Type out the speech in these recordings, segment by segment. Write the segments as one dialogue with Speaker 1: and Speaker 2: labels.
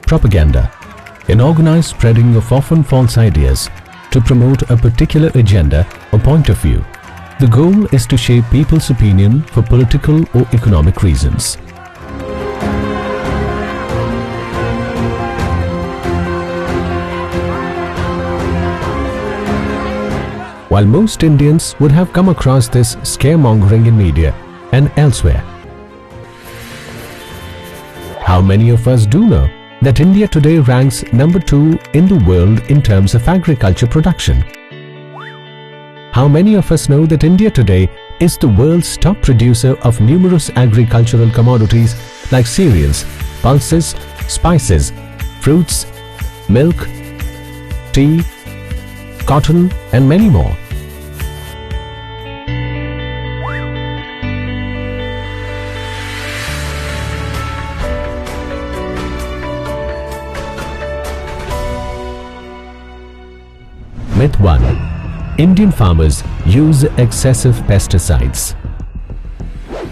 Speaker 1: Propaganda, an organized spreading of often false ideas to promote a particular agenda or point of view. The goal is to shape people's opinion for political or economic reasons. While most Indians would have come across this scaremongering in media and elsewhere, how many of us do know that India today ranks number 2 in the world in terms of agriculture production? How many of us know that India today is the world's top producer of numerous agricultural commodities like cereals, pulses, spices, fruits, milk, tea, cotton, and many more? Myth 1. Indian farmers use excessive pesticides.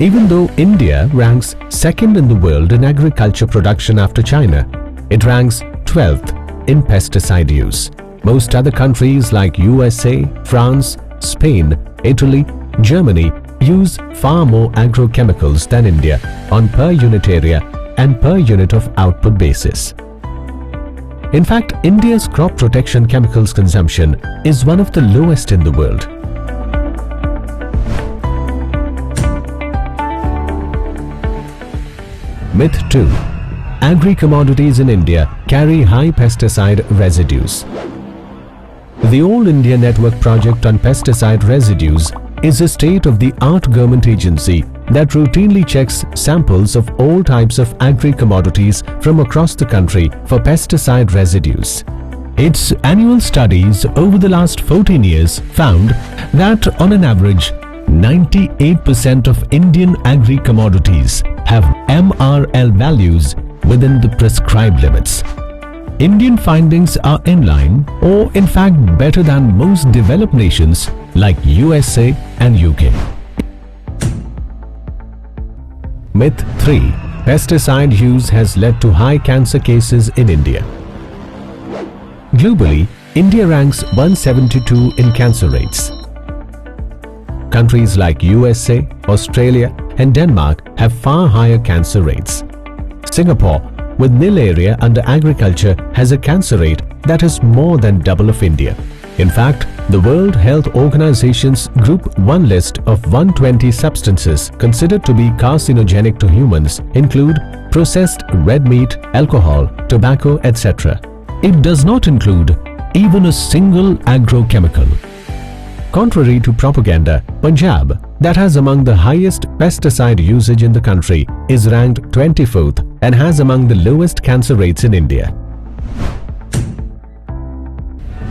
Speaker 1: Even though India ranks second in the world in agriculture production after China, it ranks 12th in pesticide use. Most other countries like USA, France, Spain, Italy, Germany use far more agrochemicals than India on per unit area and per unit of output basis. In fact, India's crop protection chemicals consumption is one of the lowest in the world. Myth 2. Agri-commodities in India carry high pesticide residues. The All India Network Project on Pesticide Residues is a state-of-the-art government agency that routinely checks samples of all types of agri-commodities from across the country for pesticide residues. Its annual studies over the last 14 years found that on an average, 98% of Indian agri-commodities have MRL values within the prescribed limits. Indian findings are in line or in fact better than most developed nations like USA and UK. Myth 3. Pesticide use has led to high cancer cases in India. Globally, India ranks 172 in cancer rates. Countries like USA, Australia and Denmark have far higher cancer rates. Singapore, with nil area under agriculture, has a cancer rate that is more than double of India. In fact, the World Health Organization's Group 1 list of 120 substances considered to be carcinogenic to humans include processed red meat, alcohol, tobacco, etc. It does not include even a single agrochemical. Contrary to propaganda, Punjab, that has among the highest pesticide usage in the country, is ranked 24th and has among the lowest cancer rates in India.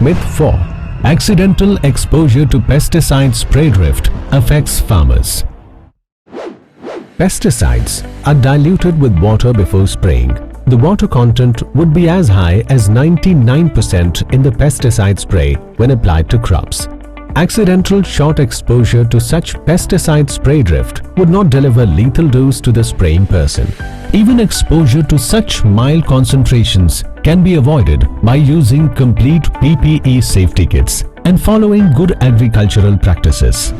Speaker 1: Myth 4. Accidental exposure to pesticide spray drift affects farmers. Pesticides are diluted with water before spraying. The water content would be as high as 99% in the pesticide spray when applied to crops. Accidental short exposure to such pesticide spray drift would not deliver lethal dose to the spraying person. Even exposure to such mild concentrations can be avoided by using complete PPE safety kits and following good agricultural practices.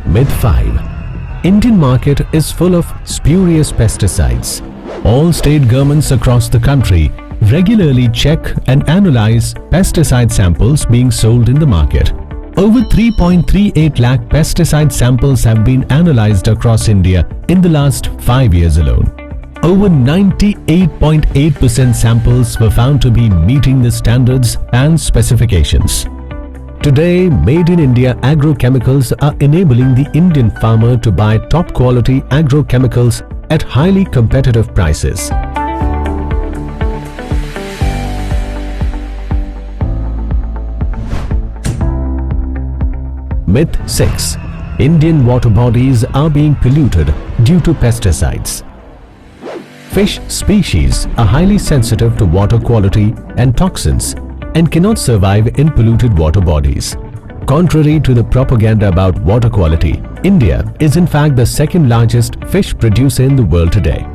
Speaker 1: Myth 5. Indian market is full of spurious pesticides. All state governments across the country regularly check and analyze pesticide samples being sold in the market. Over 3.38 lakh pesticide samples have been analyzed across India in the last 5 years alone. Over 98.8% samples were found to be meeting the standards and specifications. Today, made in India agrochemicals are enabling the Indian farmer to buy top quality agrochemicals at highly competitive prices. Myth 6. Indian water bodies are being polluted due to pesticides. Fish species are highly sensitive to water quality and toxins and cannot survive in polluted water bodies. Contrary to the propaganda about water quality, India is in fact the second largest fish producer in the world today.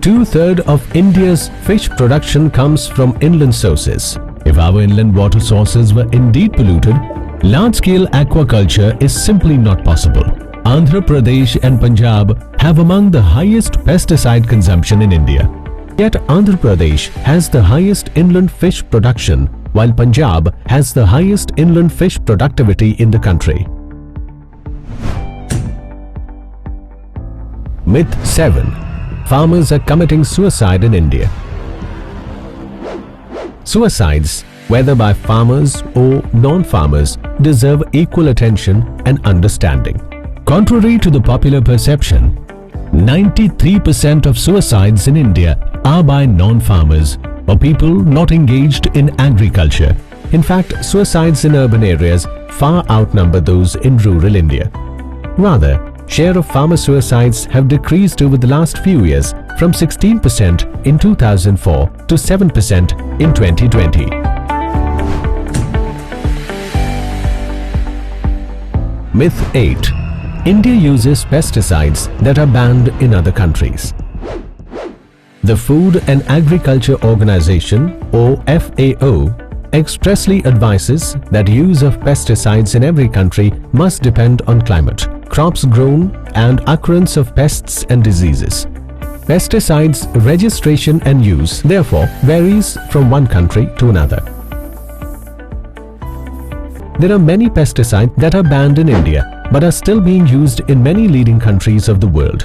Speaker 1: 2/3 of India's fish production comes from inland sources. If our inland water sources were indeed polluted, large-scale aquaculture is simply not possible. Andhra Pradesh and Punjab have among the highest pesticide consumption in India. Yet Andhra Pradesh has the highest inland fish production, while Punjab has the highest inland fish productivity in the country. Myth 7. Farmers are committing suicide in India. Suicides, whether by farmers or non-farmers, deserve equal attention and understanding. Contrary to the popular perception, 93% of suicides in India are by non-farmers or people not engaged in agriculture. In fact, suicides in urban areas far outnumber those in rural India. Rather, share of farmer suicides have decreased over the last few years from 16% in 2004 to 7% in 2020. Myth 8. India uses pesticides that are banned in other countries. The Food and Agriculture Organization, or FAO, expressly advises that use of pesticides in every country must depend on climate, crops grown, and occurrence of pests and diseases. Pesticides registration and use, therefore, varies from one country to another. There are many pesticides that are banned in India but are still being used in many leading countries of the world.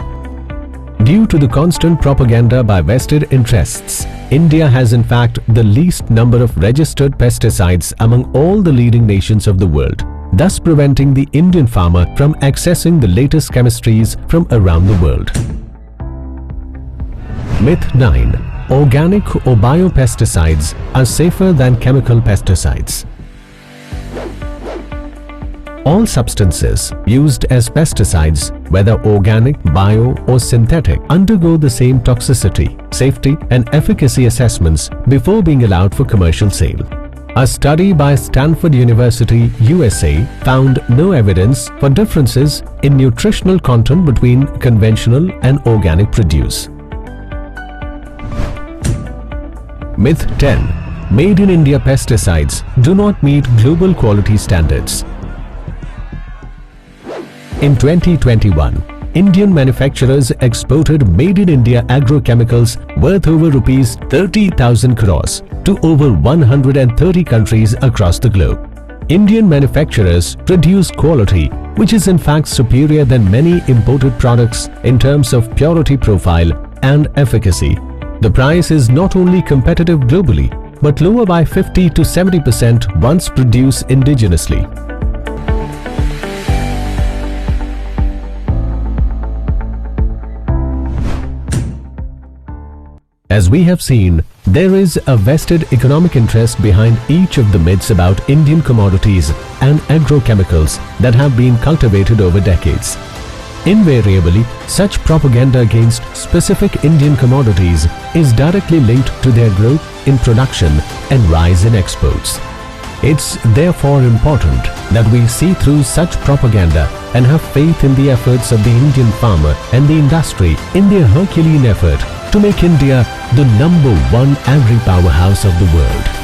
Speaker 1: Due to the constant propaganda by vested interests, India has in fact the least number of registered pesticides among all the leading nations of the world, thus preventing the Indian farmer from accessing the latest chemistries from around the world. Myth 9. Organic or biopesticides are safer than chemical pesticides. All substances used as pesticides, whether organic, bio or synthetic, undergo the same toxicity, safety and efficacy assessments before being allowed for commercial sale. A study by Stanford University, USA, found no evidence for differences in nutritional content between conventional and organic produce. Myth 10. Made in India pesticides do not meet global quality standards. In 2021, Indian manufacturers exported made in India agrochemicals worth over Rs 30,000 crores to over 130 countries across the globe. Indian manufacturers produce quality which is in fact superior than many imported products in terms of purity profile and efficacy. The price is not only competitive globally but lower by 50 to 70% once produced indigenously. As we have seen, there is a vested economic interest behind each of the myths about Indian commodities and agrochemicals that have been cultivated over decades. Invariably, such propaganda against specific Indian commodities is directly linked to their growth in production and rise in exports. It's therefore important that we see through such propaganda and have faith in the efforts of the Indian farmer and the industry in their Herculean effort to make India the #1 agri-powerhouse of the world.